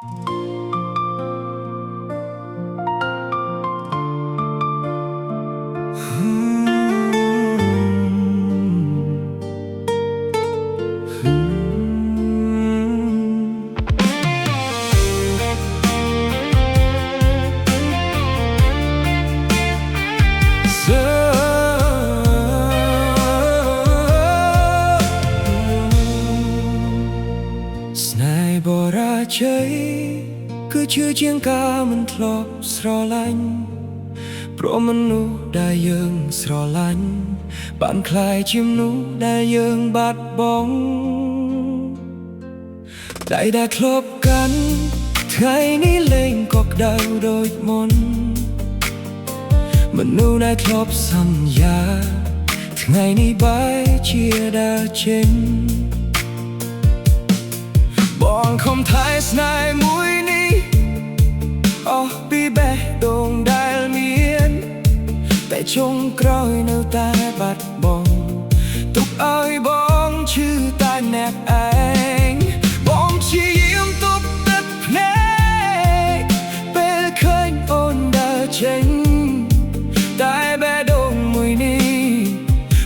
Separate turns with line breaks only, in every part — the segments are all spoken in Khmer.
ស្នេហ៍បរាជ័យគឺជាជាងការមិនធ្លាប់ស្រឡាញ់ព្រោះមនុស្សដែលយើងស្រឡាញ់បានคล้ายជាមនុស្សដែលយើងបាត់បង់តែដែលធ្លាប់กันថ្ងៃនេះលែងក៏ក្តៅដូចមុនមនុស្សដែលធ្លាប់សន្យាថ្ងៃនេះបែរជាដើរចេញបងខំថែស្នេហ៍មួយនេះអស់ពីបេះដូងដែលមានតែចុងក្រោយនៅតែបាត់បង់ទុកឲ្យបងឈឺតែម្នាក់ឯងបងព្យាយាមទប់ទឹកភ្នែកពេលឃើញអូនដើរចេញតែបេះដូងមួយនេះ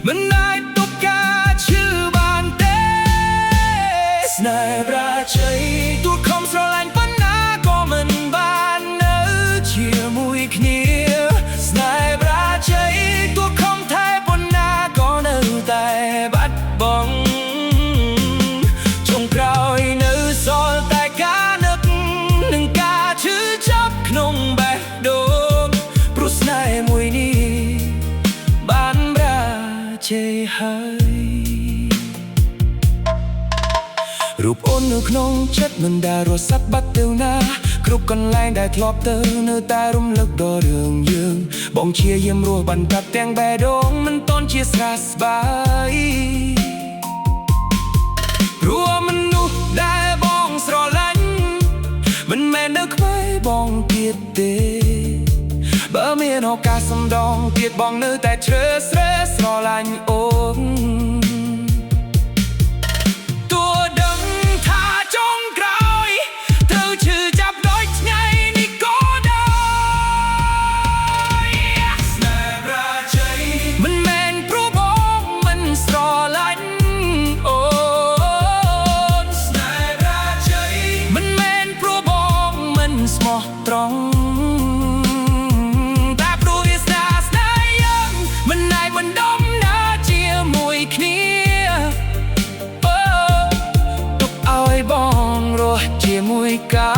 មិនអាចទប់ការឈឺបានទេស្នេហ៍រាជ័យទោះខំស្រឡាញ់ប៉ុណ្ណាក៏មិនបាននៅជាមួយគ្នាស្នេហ៍រាជ័យទោះខំថែប៉ុណ្ណាក៏នៅតែបាត់បង់ចុងក្រោយនៅសល់តែការនឹកនិងការឈឺចាប់ក្នុងបេះដូងព្រោះស្នេហ៍មួយនេះបានរាជ័យហើយរូបអូននៅក្នុងចិត្តមិនដែលរសាត់បាត់ទៅណាគ្រប់កន្លែងដែលធ្លាប់ទៅនៅតែរំលឹកដល់រឿងយើងបងព្យាយាមរស់បានកាត់ទាំងបេះដូងមិនតន់ជាស្រស់ស្បាយព្រោះមនុស្សដែលបងស្រឡាញ់មិនមែននៅក្បែរបងទៀតទេបើមានឱកាសសំដងទៀតបងនៅតែជ្រើសស្រែស្រឡាញ់អូនត្រង់តែព្រោះវាស្នេហ៍យើងមិនអាចបណ្ដំណាជាមួយគ្នាទុកឲ្យបងរស់ជាមួយកា